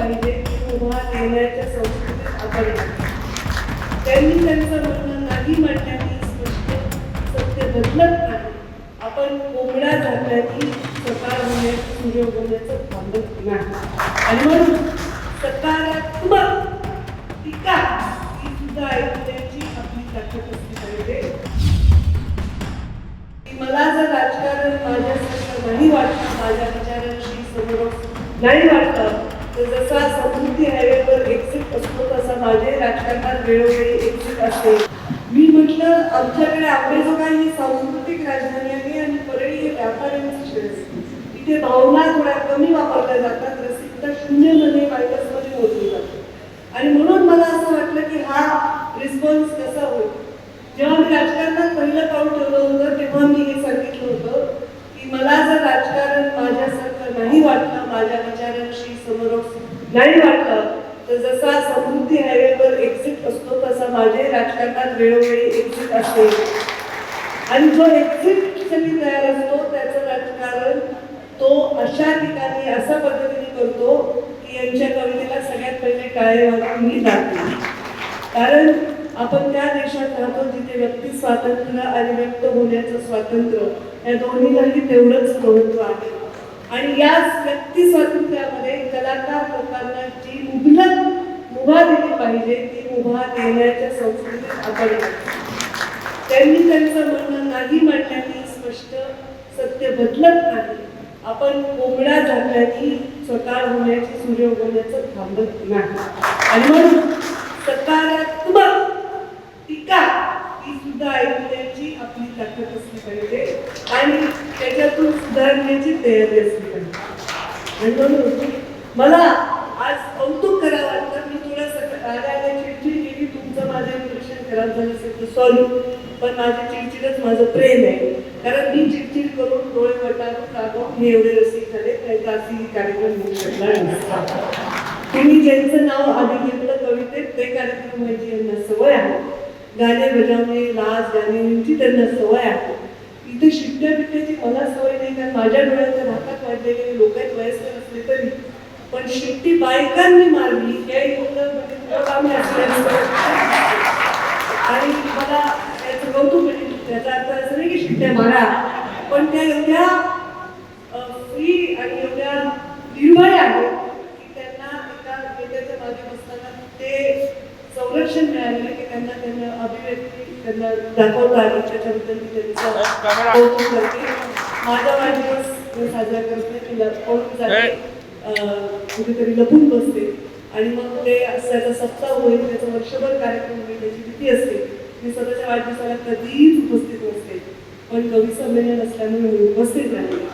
पाहिजे ती मुभा देण्याच्या संस्कृतीत आपण नाही. त्यांनी त्यांचं म्हणणं नाही मांडण्याची स्पष्ट सत्य बदलत नाही. आपण कोंबड्या झाकल्याने सकाळ होण्याची सूर्य उगवण्याचं थांबत नाही. आणि म्हणून सकारात्मक टीका ही सुद्धा ऐकण्याची आपली ताकद असली पाहिजे. मला जर राजकारण माझ्यासारखं नाही वाटलं, माझ्या विचारांशी समरस नाही वाटलं, तर जसा समृद्धी हायवेवर एक्झिट असतो तसा माझे राजकारणात वेळोवेळी एक्झिट असते. मी म्हटलं आमच्याकडे आंबेजोगाई ही सांस्कृतिक राजधानी आहे आणि परळी हे व्यापाऱ्यांचं शहर आहे. इथे भावना थोड्या कमी वापरल्या जातात, रसिकता शून्यमध्ये मायनसमध्ये मोजली जाते. आणि म्हणून मला असं वाटलं की हा रिस्पॉन्स कसा होईल. जेव्हा मी राजकारणात पहिलं पाऊल ठेवलं होतं तेव्हा मी हे सांगितलं होतं की मला जर राजकारण माझ्यासारखं नाही वाटलं, माझ्या विचारांशी समरस नाही वाटलं, तर जसा समृद्धी हायवेवर एक्झिट असतो तसा माझे राजकारणात वेळोवेळी एक्झिट असते. आणि जो एक्झिटसाठी तयार असतो त्याचं राजकारण तो अशा ठिकाणी अशा पद्धतीने करतो की यांच्या कवितेला सगळ्यात पहिले टाळे वाजवून मी जाते. कारण आपण त्या देशात राहतो जिथे व्यक्ती स्वातंत्र्य आणि व्यक्त होण्याचं स्वातंत्र्य या दोन्हीलाही तेवढंच महत्त्व आहे. आणि याच व्यक्ती स्वातंत्र्यामध्ये कलाकार लोकांना जी मुबलक मुभा दिली पाहिजे ती मुभा देण्याच्या संस्कृतीत आपण त्यांनी त्यांचं म्हणणं नाही मांडण्याने स्पष्ट सत्य बदलत नाही. आपण कोंबड्या झाकल्याने सकाळ होण्याची सूर्य उगवण्याचं थांबत नाही. आणि म्हणून सकारात्मक टीका ही सुद्धा ऐकण्याची आपली ताकद असली पाहिजे आणि त्याच्यातून सुधारण्याची तयारी असली पाहिजे. आणि म्हणून मला आज कौतुक करावं वाटतं. मी थोडंसं रागायला चिडचिड केली, तुमचं माझं इंप्रेशन खराब झालं असेल तर सॉरी, पण माझी चिडचिडच माझं प्रेम आहे. कारण मी चिडचिड करून डोळे वटारून रागवून हे एवढे रसिक झाले, नाही तर अशी कार्यक्रम होऊ शकणार नसता. तुम्ही ज्यांचं नाव आधी घेतलं कवितेत ते कार्यक्रम व्हायची यांना सवय आहे. गाणे बजावणे, नाच गाणे यांची त्यांना सवय आहे. इथे शिट्ट्या बिट्ट्याची मला सवय नाही, कारण माझ्या डोळ्याच्या धाकात वाढलेले लोक आहेत, वयस्कर असले तरी. पण शिट्टी बायकांनी मारली हे इथलं म्हणजे असल्याचं आणि मला त्याचं कौतुक म्हणजे त्याचा अर्थ असं नाही की शिट्ट्या मारा, पण त्या एवढ्या फ्री आणि एवढ्या निर्भय आहेत की त्यांना एका वेगळ्याच्या मागे बसताना ते संरक्षण मिळालेलं की त्यांना अभिव्यक्ती त्यांना दाखवता आली. त्याच्याबद्दल मी त्यांचं कौतुक करते. माझा वाढदिवस साजरा करते तिला पळून जाते, कुठेतरी लपून बसते आणि मग ते त्याचा सप्ताह होईल, त्याचा वर्षभर कार्यक्रम होईल त्याची भीती असते. मी स्वतःच्या वाढदिवसाला कधीच उपस्थित नसते, पण कवी संमेलन असल्यामुळे मी उपस्थित राहिले.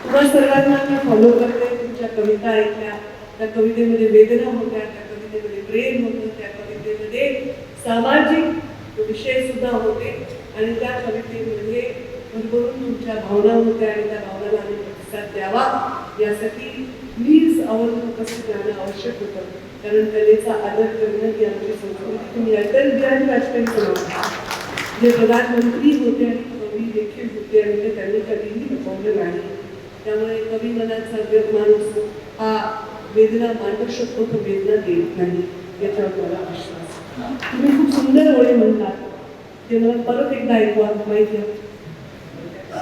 तुम्हा सर्वांना मी फॉलो करते. तुमच्या कविता ऐकल्या, त्या कवितेमध्ये वेदना होत्या, त्या कवितेमध्ये प्रेम होतं, त्या कवितेमध्ये सामाजिक विषय सुद्धा होते आणि त्या कवितेमध्ये भरभरून तुमच्या भावना होत्या आणि त्या भावनाला आम्ही प्रतिसाद द्यावा यासाठी मीच आवर्जून उपस्थित राहणं आवश्यक होतं. कारण कलेचा आदर करणं ही आमची संस्कृती. तुम्ही अटल बिहारी वाजपेयींचं नाव जे प्रधानमंत्री होते आणि कवी देखील होते आणि ते त्यांनी कधीही लपवलं नाही. त्यामुळे कवी मनाचा माणूस हा वेदना मांडू शकतो, तो वेदना देत नाही याच्यावर मला विश्वास. तुम्ही खूप सुंदर ओळी म्हणतात, ते मला परत एकदा ऐकवा. माहिती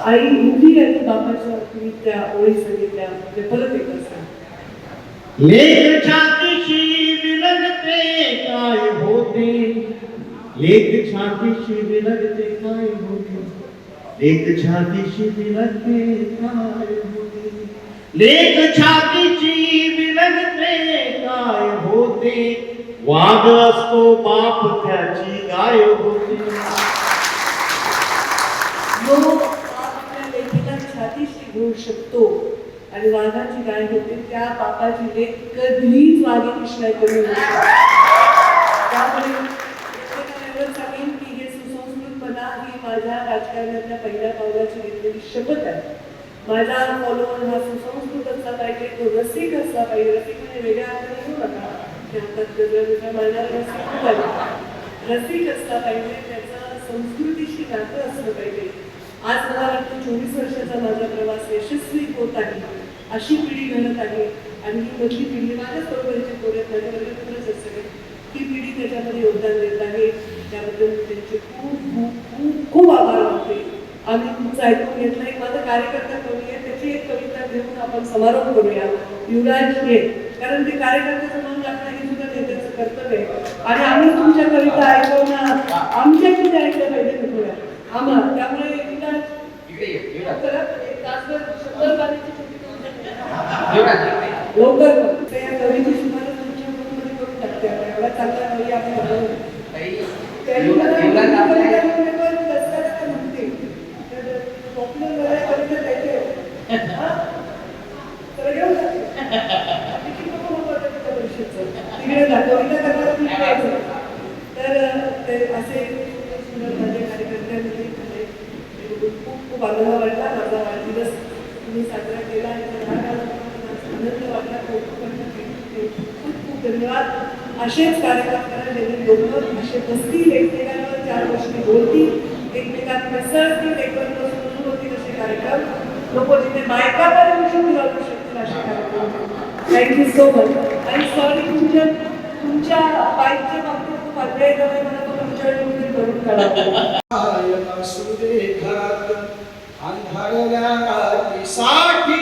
आई मुली आणि बापाच्या तुम्ही त्या ओळी सांगितल्या, ते परत एकदा सांगा. लेख छातीशी विलगते काय होते, लेख छातीशी विलगते काय होते, लेख छातीशी विलगते काय होते, लेख छातीची विलगते काय होते, वाघ असतो बाप त्याची गाय होते. लोक आपल्या लेकीला छातीशी घेऊ शकतो आणि वाघाची गाय होते, त्या बापाची लेक कधीच वाघेशिवाय कमी होते. त्यामुळे एवढं सांगेन की हे सुसंस्कृतपणा ही माझ्या राजकारणातल्या पहिल्या पावलाची घेतलेली शपथ आहे. माझा फॉलोअर हा सुसंस्कृत असला पाहिजे, तो रसिक असला पाहिजे. रसिक म्हणजे वेगळ्या अर्थाने घेऊ नका, त्या मानाला रसिक असला पाहिजे, त्याचं संस्कृतीशी नातं असलं पाहिजे. आज मला वाटतं 24 वर्षाचा माझा प्रवास यशस्वी होत आहे, अशी पिढी घडत आहे आणि ही मधली पिढी माझ्याच बरोबरची पोरं आहेत, माझ्या वर्गातूनच आहेत सगळे, ती पिढी त्याच्यामध्ये योगदान देत आहे. त्याबद्दल त्यांचे खूप खूप खूप खूप आभार मानते. आम्ही तुमचं ऐकून घेतलं. एक माझा कार्यकर्ता कवी आहे, त्याची एक कविता घेऊन आपण समारोप करूया. युवराज ये, कारण ते कार्यकर्त्याचं मन राखणं हे सुद्धा नेत्याचं कर्तव्य आहे. आणि आम्ही तुमच्या कविता ऐकवणार, आमच्या किती ऐकलं पाहिजे थोड्या आम्हाला. त्यामुळे युवराज चला, एक तासभर शब्द पाण्याची छोटी लवकर कर. या कवीची सुमारे तुमच्या ग्रुपमध्ये करून टाकते. एवढा चांगला कवी आपण असे सुंदर माझे कार्यकर्त्यांमध्ये खूप खूप आनंद वाटला. माझा वाढदिवस तुम्ही साजरा केला आणि आनंद वाटला. खूप खूप धन्यवाद. असेच कार्यक्रम करा ज्यांनी लोक असे बसतील, एकमेकांवर चार गोष्टी बोलतील, एकमेकांत मिसळतील, एकमेकांना सुरू होतील असे कार्यक्रम. लोक जिथे बायकापर्यंत शिकू लागू शकतील असे कार्यक्रम. Thank you so much. आणि सॉरी तुमच्या बाईकच्या बाबतीत खूप अन्याय झाला. मला पण तुमच्याकडे करून काढा. अंधारल्या रात्रीसाठी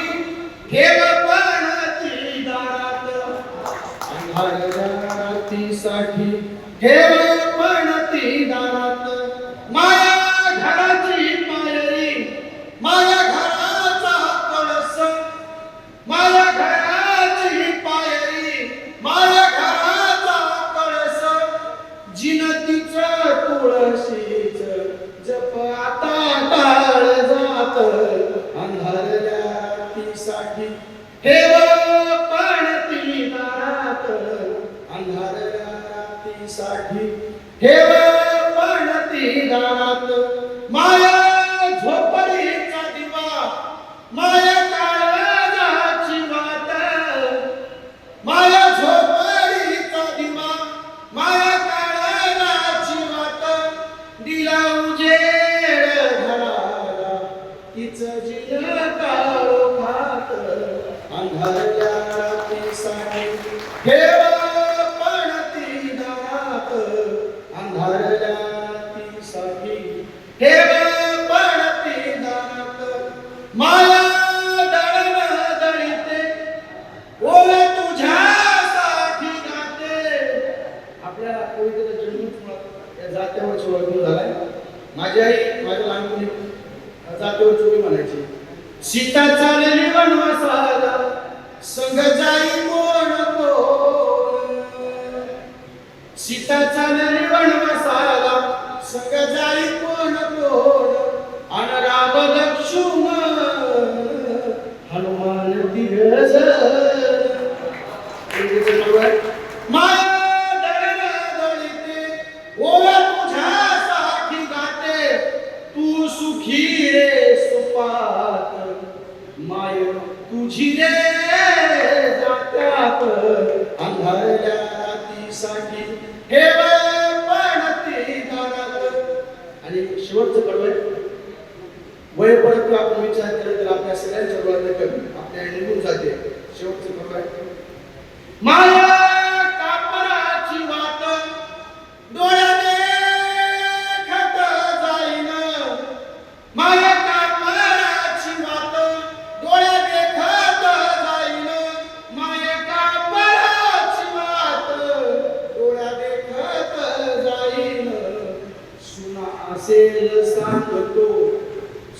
ठेव पणती दारात, अंधारल्या रात्रीसाठी ठेव पणती दारात. माया घराची पायरी, माया घराचा कळस, माया घराची पायरी, माया घराचा कळस. जिनतीचं तुळशीच जप आता टाळ जात, अंधारल्या रात्रीसाठी ठेव पणती दारात, अंधारल्या रात्रीसाठी ठेव पणती दारात. माया झोपडीचा दिवा, माया काळजाची वाट, माया झोपडीचा दिवा, माया काळजाची वाट. दिला उजेड घराला तिचं जिल काळोखात, अंधारल्या रात्रीसाठी ठेव पणती दारात, अंधारल्या रात्रीसाठी ठेव पणती दारात. माया दळण दळीते, ओवे तुझ्यासाठी गाते. आपल्या कवितेचा जन्म या जात्यावरची वर्णन झालाय. माझी आई माझ्या लहानपणी जात्यावरची उभी म्हणायची. सीता चालली वनवासाला, संग जाई कोण कोण. सीता चालली वनवासाला, संग जाई कोण कोण. अन राम लक्ष्मण हनुमान दिग्गज. माया दळण दळीते, ओव्या तुझ्यासाठी गाते. तू सुखी रे सुपात, माय तुझी रे जात्यात, अंधारल्या रात्रीसाठी ठेव पणती दारात. आणि शेवटचं कडवं वय पडत आपण विचार केला तर आपल्या सगळ्यांच्या डोळ्यात आपल्या निघून जाते. शेवटचं कडवं माया कापराची वाट, डोळ्याने खत जाईन. माया कापराची वाट, डोळ्याने खत जाईन. माया कापराची वाट, डोळ्याने खत जाईन. सुना असेल सांगतो,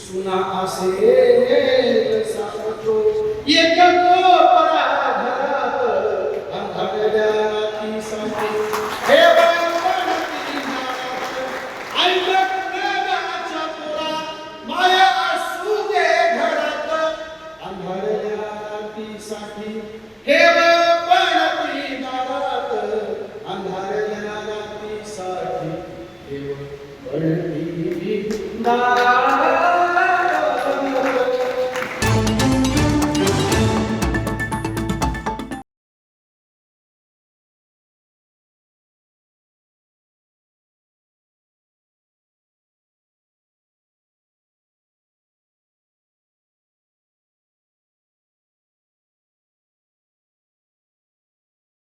सुना असेल सांगतो. एक कोपरा घरात, अंधारल्या रात्रीसाठी ठेव पणती दारात. ऐकत नगाच्या पोरा, माया असू दे घरात, अंधारल्या रात्रीसाठी ठेव पणती दारात, अंधारल्या रात्रीसाठी ठेव पणती दारात.